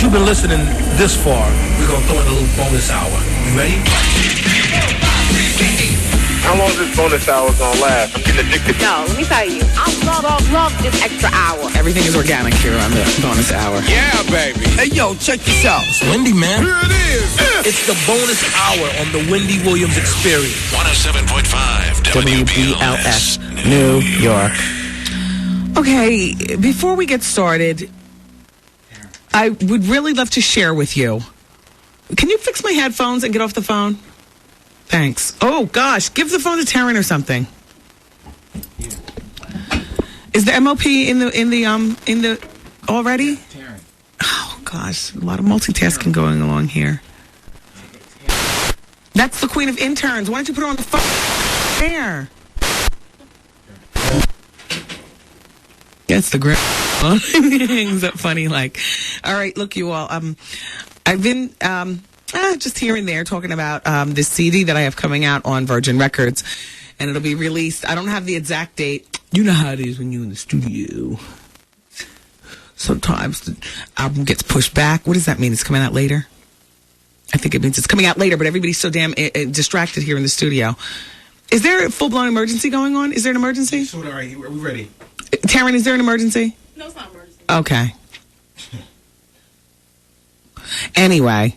Since you've been listening this far, we're going to throw in a little bonus hour. You ready? How long is this bonus hour going to last? I'm getting addicted. No, let me tell you. I love this extra hour. Everything is organic here on the bonus hour. Yeah, baby. Hey, yo, check this out. It's Wendy, man. Here it is. It's the bonus hour on the Wendy Williams Experience. 107.5 WBLS, New York. Okay, before we get started, I would really love to share with you. Can you fix my headphones and get off the phone? Thanks. Oh gosh, give the phone to Taryn or something. Is the MOP in the already? Taryn. Oh gosh, a lot of multitasking going along here. That's the queen of interns. Why don't you put her on the phone? There. That's the great. Is that funny? Like, all right, look, you all. I've been just here and there talking about this CD that I have coming out on Virgin Records, and it'll be released. I don't have the exact date. You know how it is when you're in the studio. Sometimes the album gets pushed back. What does that mean? It's coming out later? I think it means it's coming out later, but everybody's so damn distracted here in the studio. Is there a full-blown emergency going on? Is there an emergency? So, all right, are we ready? Taryn, is there an emergency? No, it's not an emergency. Okay. Anyway,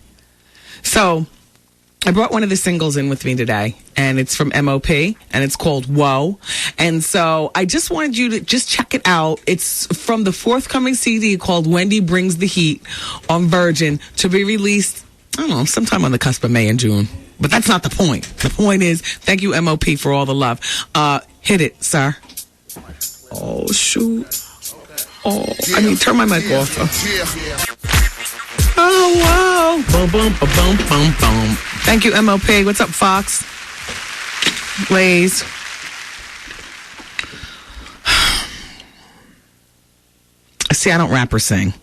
so I brought one of the singles in with me today, and it's from MOP, and it's called Whoa. And so I just wanted you to just check it out. It's from the forthcoming CD called Wendy Brings the Heat on Virgin, to be released, I don't know, sometime on the cusp of May and June. But that's not the point. The point is, thank you, MOP, for all the love. Hit it, sir. Oh, shoot. Oh, I mean, turn my mic off. Oh, wow. Boom, boom, boom, boom, boom, boom. Thank you, MOP. What's up, Fox? Blaze. See, I don't rap or sing.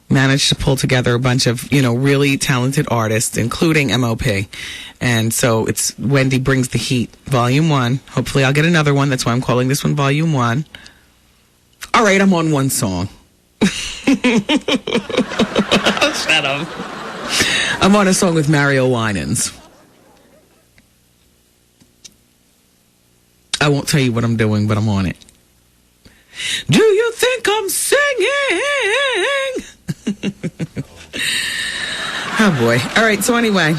Managed to pull together a bunch of, really talented artists, including MOP. And so it's Wendy Brings the Heat, Volume 1. Hopefully I'll get another one. That's why I'm calling this one Volume 1. All right, I'm on one song. Shut up. I'm on a song with Mario Winans. I won't tell you what I'm doing, but I'm on it. Do you think I'm singing? Oh boy. All right, so anyway,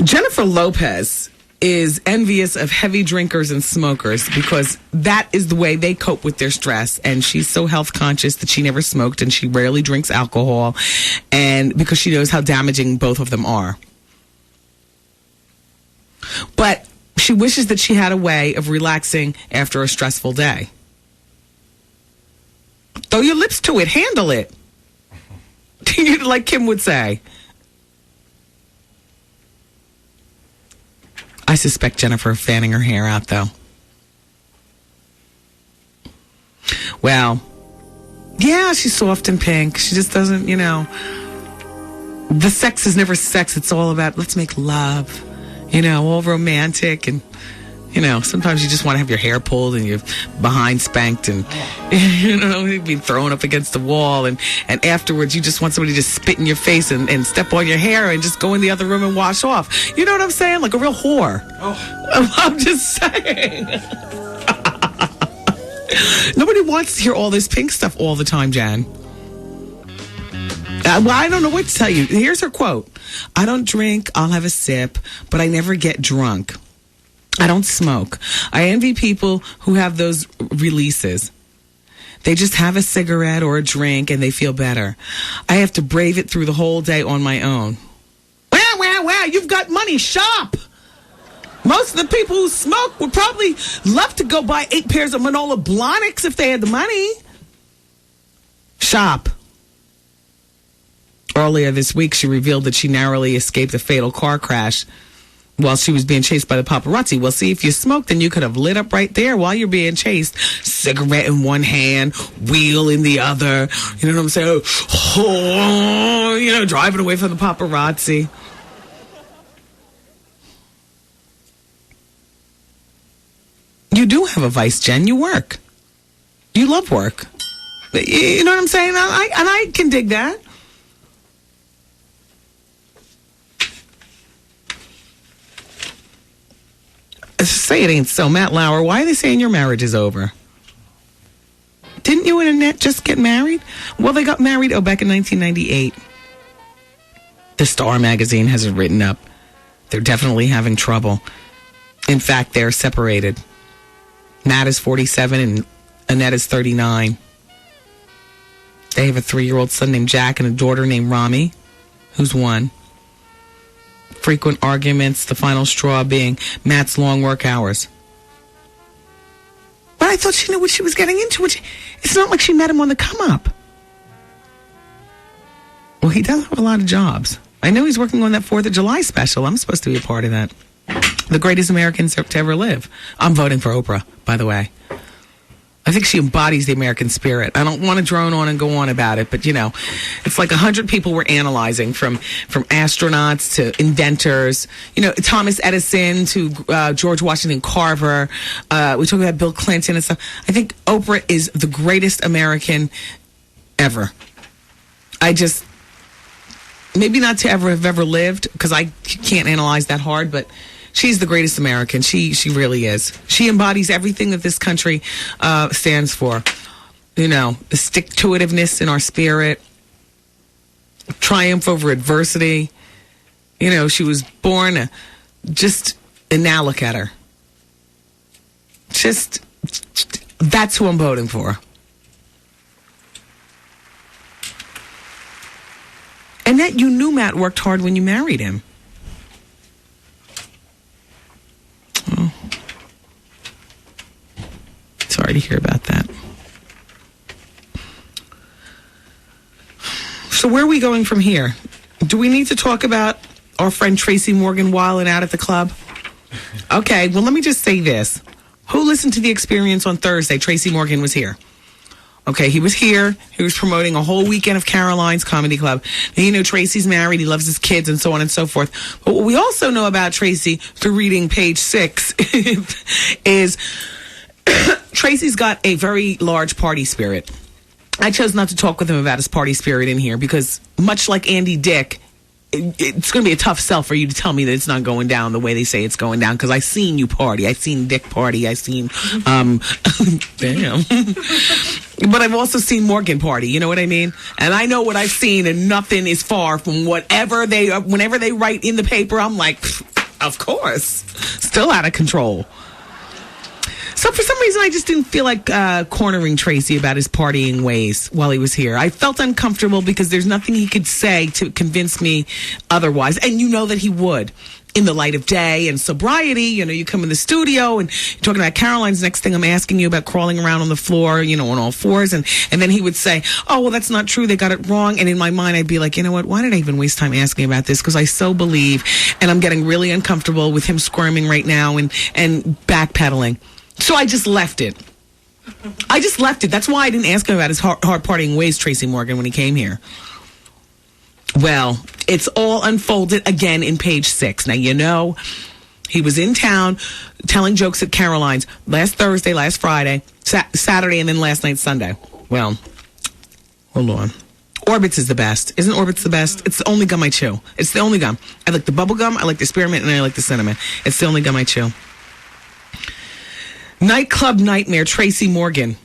Jennifer Lopez is envious of heavy drinkers and smokers because that is the way they cope with their stress, and she's so health conscious that she never smoked and she rarely drinks alcohol, and because she knows how damaging both of them are. But she wishes that she had a way of relaxing after a stressful day. Throw your lips to it. Handle it. Like Kim would say. I suspect Jennifer fanning her hair out, though. Well, yeah, she's soft and pink. She just doesn't, the sex is never sex. It's all about, let's make love, all romantic. And, sometimes you just want to have your hair pulled and your behind spanked and, be thrown up against the wall. And afterwards, you just want somebody to spit in your face and step on your hair and just go in the other room and wash off. You know what I'm saying? Like a real whore. Oh. I'm just saying. Nobody wants to hear all this pink stuff all the time, Jan. Well, I don't know what to tell you. Here's her quote. I don't drink, I'll have a sip, but I never get drunk. I don't smoke. I envy people who have those releases. They just have a cigarette or a drink and they feel better. I have to brave it through the whole day on my own. Wow, you've got money. Shop. Most of the people who smoke would probably love to go buy 8 pairs of Manolo Blahniks if they had the money. Shop. Earlier this week, she revealed that she narrowly escaped a fatal car crash while she was being chased by the paparazzi. Well, see, if you smoked, then you could have lit up right there while you're being chased. Cigarette in one hand, wheel in the other. You know what I'm saying? Oh, driving away from the paparazzi. You do have a vice, Jen. You work. You love work. You know what I'm saying? I can dig that. Say it ain't so. Matt Lauer, why are they saying your marriage is over? Didn't you and Annette just get married? Well, they got married, back in 1998. The Star magazine has it written up. They're definitely having trouble. In fact, they're separated. Matt is 47 and Annette is 39. They have a 3-year-old son named Jack and a daughter named Rami, who's 1. Frequent arguments, the final straw being Matt's long work hours. But I thought she knew what she was getting into. It's not like she met him on the come up. Well, he does have a lot of jobs. I know he's working on that 4th of July special. I'm supposed to be a part of that. The greatest Americans to ever live. I'm voting for Oprah, by the way. I think she embodies the American spirit. I don't want to drone on and go on about it, but, it's like 100 people we're analyzing, from astronauts to inventors, Thomas Edison to George Washington Carver. We talk about Bill Clinton and stuff. I think Oprah is the greatest American ever. Maybe not to ever have ever lived, because I can't analyze that hard, but she's the greatest American. She really is. She embodies everything that this country stands for. The stick-to-itiveness in our spirit, triumph over adversity. She was born and now look at her. That's who I'm voting for. And that you knew Matt worked hard when you married him. Oh. Sorry to hear about that. So where are we going from here? Do we need to talk about our friend Tracy Morgan wilding out at the club? Okay, well, let me just say this. Who listened to The Experience on Thursday? Tracy Morgan was here. Okay, he was here. He was promoting a whole weekend of Caroline's Comedy Club. And Tracy's married. He loves his kids and so on and so forth. But what we also know about Tracy through reading page 6 is Tracy's got a very large party spirit. I chose not to talk with him about his party spirit in here because, much like Andy Dick, it's going to be a tough sell for you to tell me that it's not going down the way they say it's going down, because I've seen you party. I've seen Dick party. I've seen, damn. But I've also seen Morgan party. You know what I mean? And I know what I've seen, and nothing is far from whenever they write in the paper, I'm like, of course. Still out of control. So for some reason, I just didn't feel like cornering Tracy about his partying ways while he was here. I felt uncomfortable because there's nothing he could say to convince me otherwise. And you know that he would. In the light of day and sobriety, you come in the studio and you're talking about Caroline's. Next thing I'm asking you about crawling around on the floor, on all fours. And then he would say, oh, well, that's not true. They got it wrong. And in my mind, I'd be like, you know what? Why did I even waste time asking about this? Because I so believe, and I'm getting really uncomfortable with him squirming right now and backpedaling. So I just left it. That's why I didn't ask him about his hard partying ways, Tracy Morgan, when he came here. Well, it's all unfolded again in page 6. Now, he was in town telling jokes at Caroline's last Thursday, last Friday, Saturday, and then last night, Sunday. Well, hold on. Orbitz is the best. Isn't Orbitz the best? It's the only gum I chew. It's the only gum. I like the bubble gum, I like the spearmint, and I like the cinnamon. It's the only gum I chew. Nightclub nightmare Tracy Morgan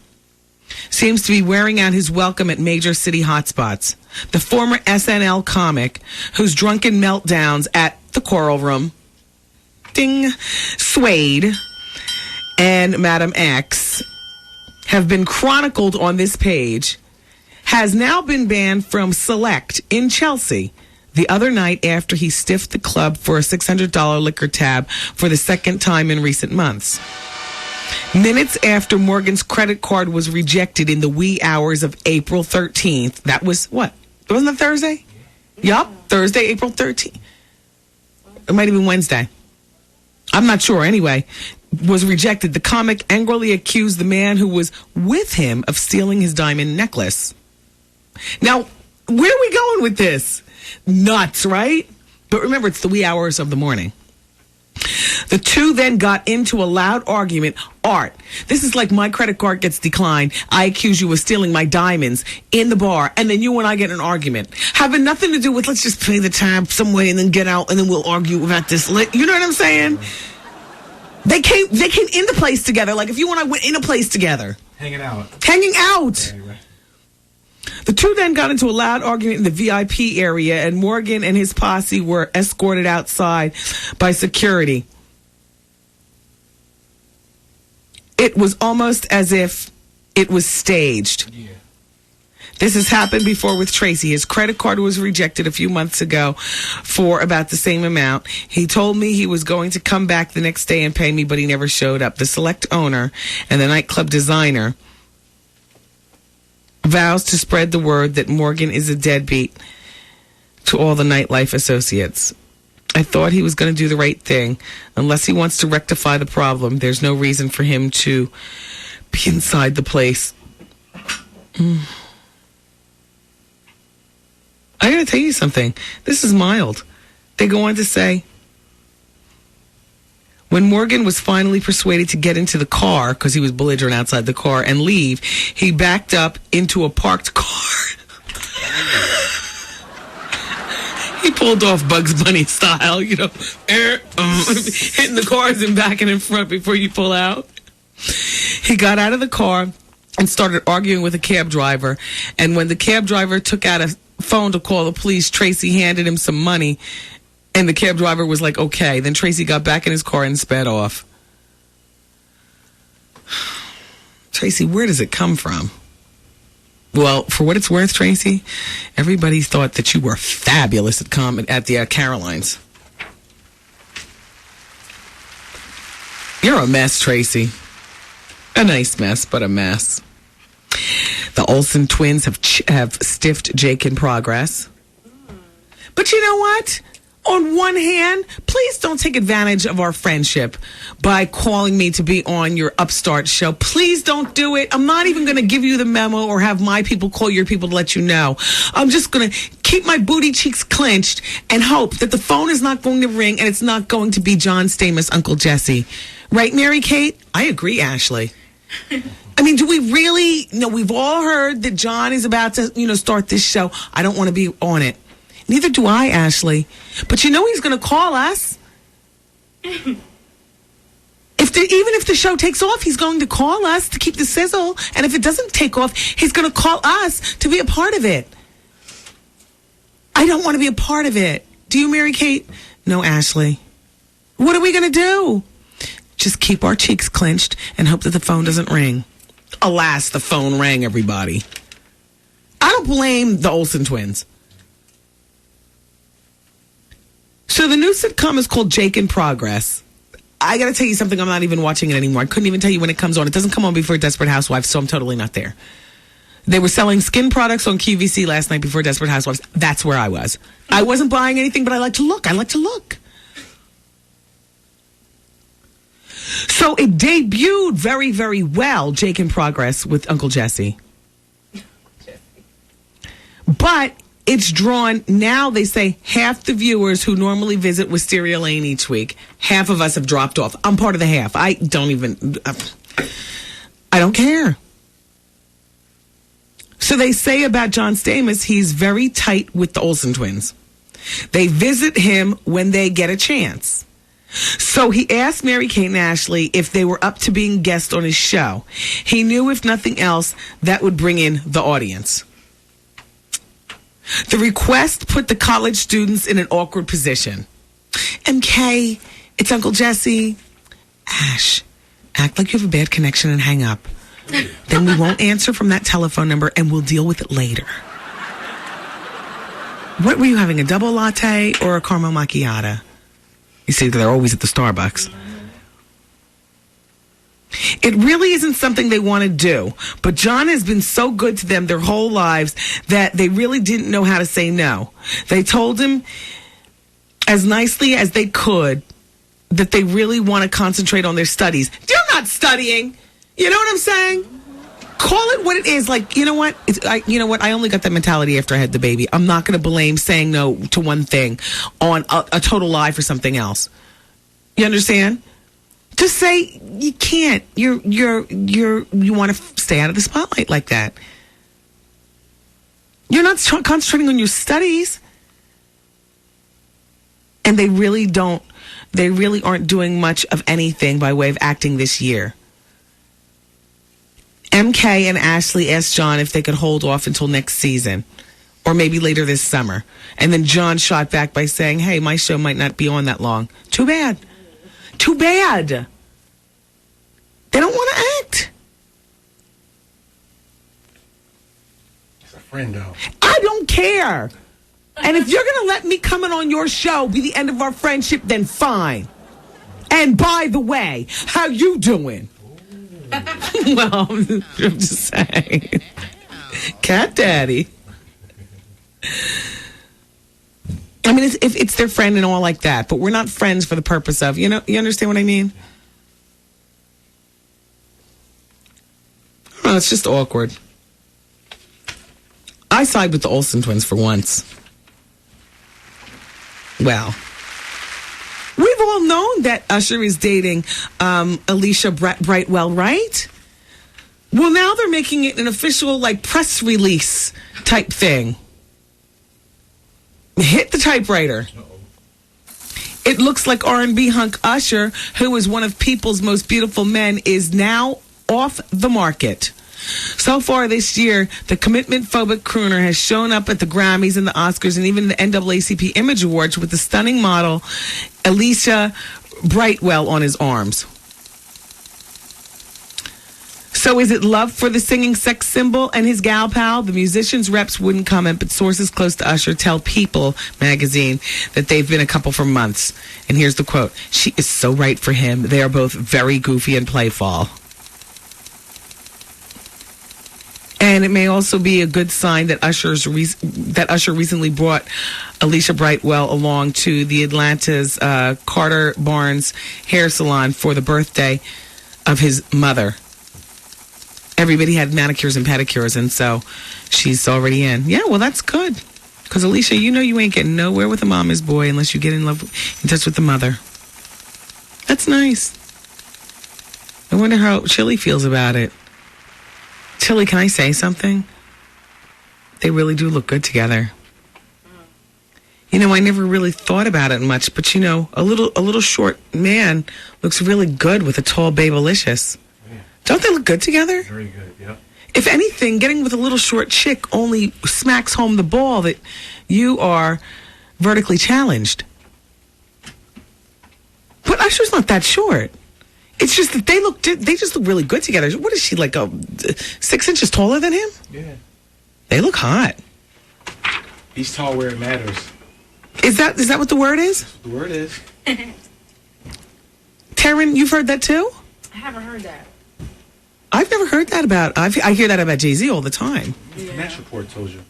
seems to be wearing out his welcome at major city hotspots. The former SNL comic, whose drunken meltdowns at the Coral Room, Suede, and Madam X have been chronicled on this page, has now been banned from Select in Chelsea the other night after he stiffed the club for a $600 liquor tab for the second time in recent months. Minutes after Morgan's credit card was rejected in the wee hours of April 13th. That was what? Wasn't that Thursday? Yup, Thursday, April 13th. It might have been Wednesday. I'm not sure. Anyway, was rejected. The comic angrily accused the man who was with him of stealing his diamond necklace. Now, where are we going with this? Nuts, right? But remember, it's the wee hours of the morning. The two then got into a loud argument. Art, this is like my credit card gets declined. I accuse you of stealing my diamonds in the bar, and then you and I get in an argument. Having nothing to do with, let's just pay the tab some way and then get out, and then we'll argue about this. You know what I'm saying? They came in the place together, like if you and I went in a place together. Hanging out. Hanging out. Anyway. The two then got into a loud argument in the VIP area, and Morgan and his posse were escorted outside by security. It was almost as if it was staged. Yeah. This has happened before with Tracy. His credit card was rejected a few months ago for about the same amount. He told me he was going to come back the next day and pay me, but he never showed up. The select owner and the nightclub designer vows to spread the word that Morgan is a deadbeat to all the nightlife associates. I thought he was going to do the right thing. Unless he wants to rectify the problem, there's no reason for him to be inside the place. I gotta tell you something. This is mild. They go on to say, when Morgan was finally persuaded to get into the car, because he was belligerent outside the car, and leave, he backed up into a parked car. He pulled off Bugs Bunny style, hitting the cars in back and in front before you pull out. He got out of the car and started arguing with a cab driver. And when the cab driver took out a phone to call the police, Tracy handed him some money. And the cab driver was like, okay. Then Tracy got back in his car and sped off. Tracy, where does it come from? Well, for what it's worth, Tracy, everybody thought that you were fabulous at the Carolines. You're a mess, Tracy. A nice mess, but a mess. The Olsen twins have stiffed Jake in progress. But you know what? On one hand, please don't take advantage of our friendship by calling me to be on your upstart show. Please don't do it. I'm not even going to give you the memo or have my people call your people to let you know. I'm just going to keep my booty cheeks clenched and hope that the phone is not going to ring and it's not going to be John Stamos' Uncle Jesse. Right, Mary Kate? I agree, Ashley. I mean, do we really? We've all heard that John is about to, start this show. I don't want to be on it. Neither do I, Ashley. But he's going to call us. Even if the show takes off, he's going to call us to keep the sizzle. And if it doesn't take off, he's going to call us to be a part of it. I don't want to be a part of it. Do you, Mary Kate? No, Ashley. What are we going to do? Just keep our cheeks clenched and hope that the phone doesn't ring. Alas, the phone rang, everybody. I don't blame the Olsen twins. So the new sitcom is called Jake in Progress. I got to tell you something. I'm not even watching it anymore. I couldn't even tell you when it comes on. It doesn't come on before Desperate Housewives, so I'm totally not there. They were selling skin products on QVC last night before Desperate Housewives. That's where I was. I wasn't buying anything, but I like to look. So it debuted very, very well, Jake in Progress with Uncle Jesse. But it's drawn, now they say half the viewers who normally visit Wisteria Lane each week, half of us have dropped off. I'm part of the half. I don't care. So they say about John Stamos, he's very tight with the Olsen twins. They visit him when they get a chance. So he asked Mary Kate and Ashley if they were up to being guests on his show. He knew, if nothing else, that would bring in the audience. The request put the college students in an awkward position. MK, it's Uncle Jesse. Ash, act like you have a bad connection and hang up. Then we won't answer from that telephone number and we'll deal with it later. What were you having, a double latte or a caramel macchiato? You see, they're always at the Starbucks. It really isn't something they want to do, but John has been so good to them their whole lives that they really didn't know how to say no. They told him as nicely as they could that they really want to concentrate on their studies. You're not studying. You know what I'm saying? Call it what it is. Like, you know what? I only got that mentality after I had the baby. I'm not going to blame saying no to one thing on a total lie for something else. You understand? Just say you can't. You want to stay out of the spotlight like that. You're not concentrating on your studies. And they really aren't doing much of anything by way of acting this year. MK and Ashley asked John if they could hold off until next season or maybe later this summer. And then John shot back by saying, hey, my show might not be on that long. Too bad. Too bad. They don't want to act. It's a friend, though. I don't care. And if you're going to let me come in on your show be the end of our friendship, then fine. And by the way, how you doing? Well, I'm just saying. Cat daddy. I mean, if it's their friend and all like that, but we're not friends for the purpose of, you understand what I mean? Oh, it's just awkward. I side with the Olsen twins for once. Well, we've all known that Usher is dating Alicia Brightwell, right? Well, now they're making it an official, press release type thing. Hit the typewriter. It looks like R&B hunk Usher, who is one of people's most beautiful men, is now off the market. So far this year, the commitment-phobic crooner has shown up at the Grammys and the Oscars and even the NAACP Image Awards with the stunning model Alicia Brightwell on his arms. So is it love for the singing sex symbol and his gal pal? The musician's reps wouldn't comment, but sources close to Usher tell People magazine that they've been a couple for months. And here's the quote. She is so right for him. They are both very goofy and playful. And it may also be a good sign that Usher recently brought Alicia Brightwell along to the Atlanta's Carter Barnes hair salon for the birthday of his mother. Everybody had manicures and pedicures, and so she's already in. Yeah, well, that's good. Because, Alicia, you ain't getting nowhere with a mama's boy unless you get in touch with the mother. That's nice. I wonder how Chili feels about it. Chili, can I say something? They really do look good together. I never really thought about it much, but a little short man looks really good with a tall babylicious. Yeah. Don't they look good together? Very good, yeah. If anything, getting with a little short chick only smacks home the ball that you are vertically challenged. But Usher's not that short. It's just that they just look really good together. What is she, 6 inches taller than him? Yeah. They look hot. He's tall where it matters. Is that what the word is? That's what the word is. Taryn, you've heard that too? I haven't heard that. I've never heard that about. I hear that about Jay-Z all the time. The Finance Report told you.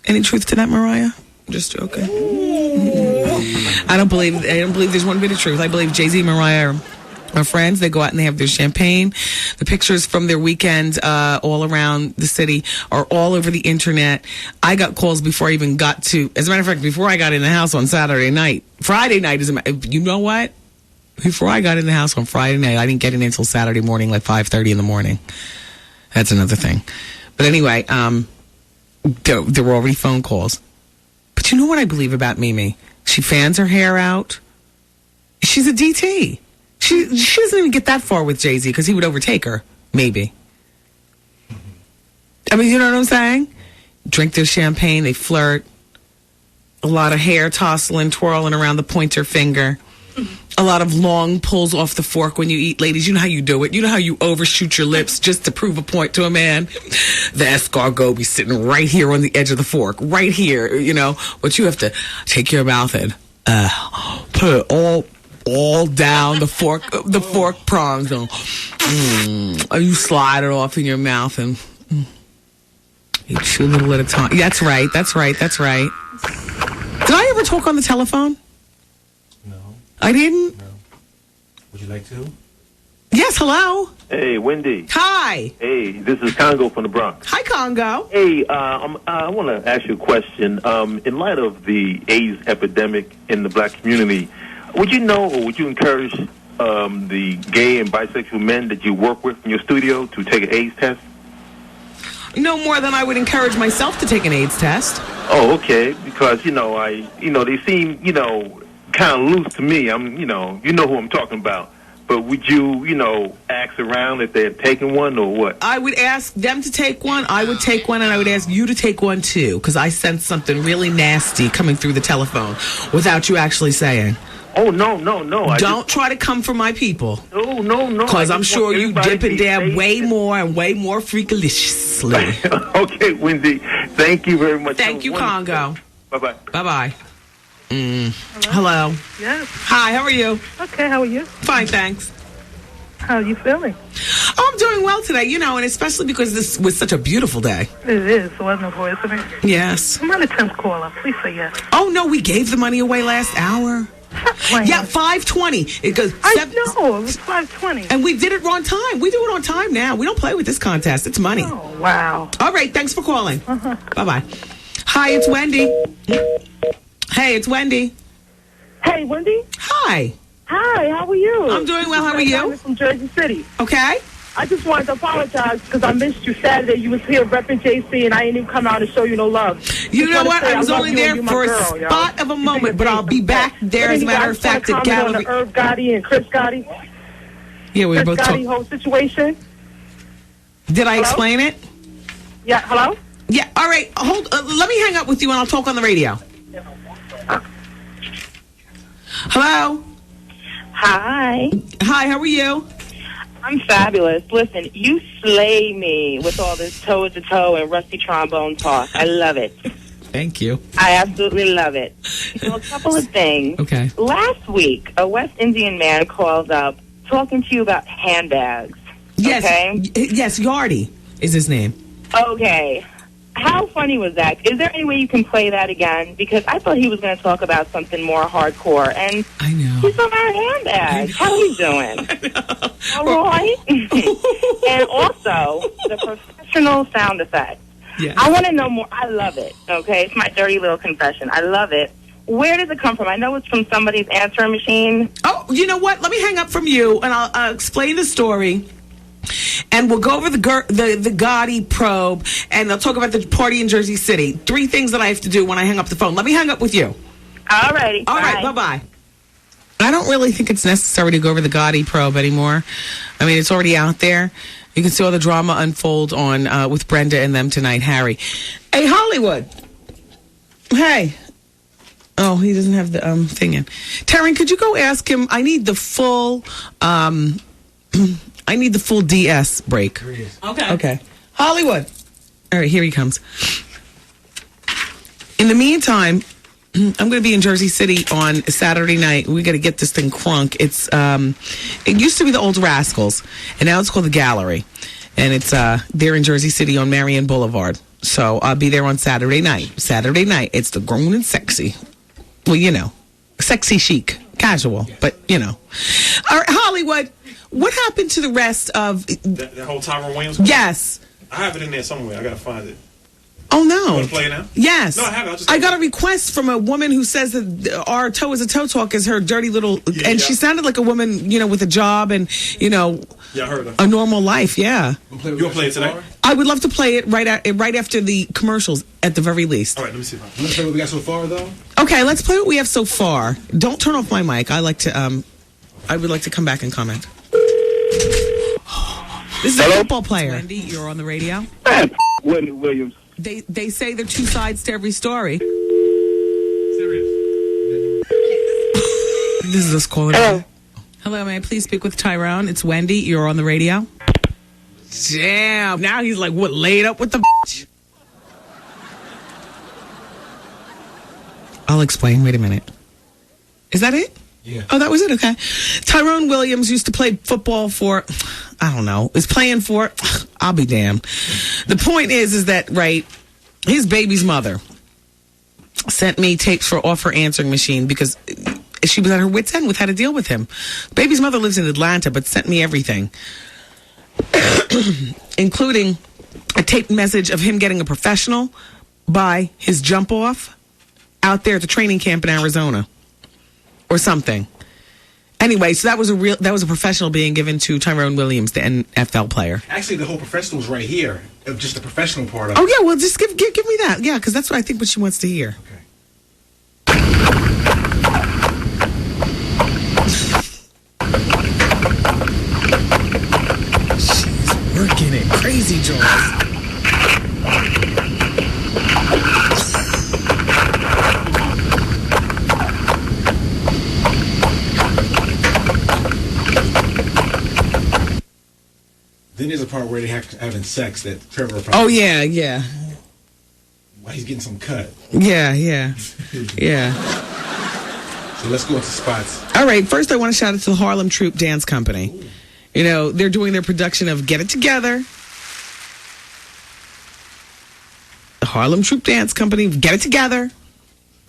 Any truth to that, Mariah? Just joking. I don't believe there's one bit of truth. I believe Jay-Z and Mariah are friends. They go out and they have their champagne. The pictures from their weekend all around the city are all over the internet. I got calls before I even got to, as a matter of fact, before I got in the house on Saturday night. Friday night, you know what? Before I got in the house on Friday night, I didn't get in until Saturday morning, 5:30 in the morning. That's another thing. But anyway, there were already phone calls. But you know what I believe about Mimi? She fans her hair out. She's a DT. She doesn't even get that far with Jay-Z because he would overtake her, maybe. I mean, you know what I'm saying? Drink their champagne, they flirt. A lot of hair tossling, twirling around the pointer finger. A lot of long pulls off the fork when you eat, ladies. You know how you do it. You know how you overshoot your lips just to prove a point to a man? The escargot be sitting right here on the edge of the fork. Right here, But you have to take your mouth and put it all down the fork prongs. And you slide it off in your mouth and you chew a little at a time. That's right. Did I ever talk on the telephone? No. I didn't? No. Would you like to? Yes, hello. Hey, Wendy. Hi. Hey, this is Congo from the Bronx. Hi, Congo. Hey, I want to ask you a question. In light of the AIDS epidemic in the black community, Would you know or would you encourage the gay and bisexual men that you work with in your studio to take an AIDS test? No more than I would encourage myself to take an AIDS test. Oh, okay. Because they seem kind of loose to me. You know who I'm talking about. But would you ask around if they're taking one or what? I would ask them to take one. I would take one, and I would ask you to take one too, because I sense something really nasty coming through the telephone without you actually saying. Oh, no. Don't try to come for my people. No. Because I'm sure you dip and dab way more and way more freakishly. Okay, Wendy. Thank you very much. Thank you, Congo. Bye-bye. Bye-bye. Hello. Yes. Hi, how are you? Okay, how are you? Fine, thanks. How are you feeling? Oh, I'm doing well today, and especially because this was such a beautiful day. It is, wasn't it, isn't it? Yes. I'm on a 10th caller. Please say yes. Oh, no, we gave the money away last hour. Yeah, 5:20. It goes. I know, it was 5:20. And we did it on time. We do it on time now. We don't play with this contest. It's money. Oh, wow. All right, thanks for calling. Bye-bye. Hi, it's Wendy. Hey, it's Wendy. Hey, Wendy. Hi. Hi, how are you? I'm doing well. How are you? I'm from Jersey City. Okay. I just wanted to apologize because I missed you Saturday. You was here repping JC, and I didn't even come out to show you no love. You know what? I was only there for a spot of a moment, but I'll be back there. As a matter of fact, at Gallery. On the Irv Gotti and Chris Gotti. Yeah, we were both talking. Whole situation. Did I explain it? Yeah. Hello. Yeah. All right. Hold. Let me hang up with you, and I'll talk on the radio. Hello. Hi. Hi. How are you? I'm fabulous. Listen, you slay me with all this toe-to-toe and rusty trombone talk. I love it. Thank you. I absolutely love it. So a couple of things. Okay. Last week, a West Indian man called up talking to you about handbags. Yes. Okay? Yes, Yardy is his name. Okay. How funny was that? Is there any way you can play that again? Because I thought he was going to talk about something more hardcore. And I know. He's talking about handbags. How are you doing? All right. And also, the professional sound effects. Yeah. I want to know more. I love it. Okay? It's my dirty little confession. I love it. Where does it come from? I know it's from somebody's answering machine. Oh, you know what? Let me hang up from you, and I'll explain the story. And we'll go over the Gotti probe, and I'll talk about the party in Jersey City. 3 things that I have to do when I hang up the phone. Let me hang up with you. All righty. All right, bye-bye. I don't really think it's necessary to go over the Gotti probe anymore. I mean, it's already out there. You can see all the drama unfold on with Brenda and them tonight, Harry. Hey, Hollywood. Hey. Oh, he doesn't have the thing in. Taryn, could you go ask him? I need the full... I need the full DS break. Okay. Hollywood. All right, here he comes. In the meantime, I'm going to be in Jersey City on Saturday night. We got to get this thing crunk. It's it used to be the Old Rascals, and now it's called the Gallery, and it's there in Jersey City on Marion Boulevard. So I'll be there on Saturday night. Saturday night, it's the grown and sexy. Well, sexy chic, casual, but All right, Hollywood. What happened to the rest of... That whole Tyrone Williams? Yes. I have it in there somewhere. I got to find it. Oh, no. You want to play it now? Yes. No, I have it. I got a request from a woman who says that our toe is a toe talk is her dirty little... Yeah, and she sounded like a woman, with a job and, Yeah, I heard her. a normal life, yeah. You want to play it today? I would love to play it right after the commercials, at the very least. All right, let me see. Let's play what we got so far, though. Okay, let's play what we have so far. Don't turn off my mic. I would like to come back and comment. This is a football player. Wendy, you're on the radio. Wendy Williams. They say there are 2 sides to every story. Serious. This is us calling. Hello. Hello, may I please speak with Tyrone? It's Wendy. You're on the radio. Damn. Now he's like, what, laid up with the bitch? I'll explain. Wait a minute. Is that it? Yeah. Oh, that was it? Okay. Tyrone Williams used to play football for, I don't know, is playing for, I'll be damned. The point is that, right, his baby's mother sent me tapes off her answering machine because she was at her wit's end with how to deal with him. Baby's mother lives in Atlanta, but sent me everything, including a taped message of him getting a professional by his jump off out there at the training camp in Arizona or something. Anyway, so that was a professional being given to Tyrone Williams, the NFL player. Actually, the whole professional was right here. Just the professional part of it. Oh yeah, well just give me that. Yeah, because that's what I think what she wants to hear. Okay. She's working it crazy, Joyce. Then there's a part where they having sex that Trevor. Oh yeah. Why he's getting some cut. Yeah. So let's go into spots. All right, first I want to shout out to the Harlem Troop Dance Company. Ooh. You know, they're doing their production of Get It Together. The Harlem Troop Dance Company, Get It Together.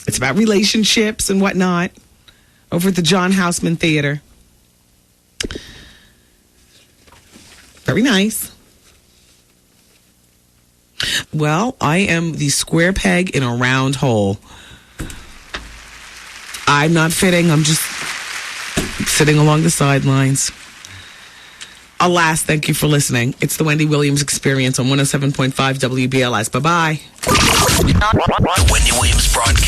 It's about relationships and whatnot over at the John Houseman Theater. Very nice. Well, I am the square peg in a round hole. I'm not fitting. I'm just sitting along the sidelines. Alas, thank you for listening. It's the Wendy Williams Experience on 107.5 WBLS. Bye-bye. The Wendy Williams broadcast.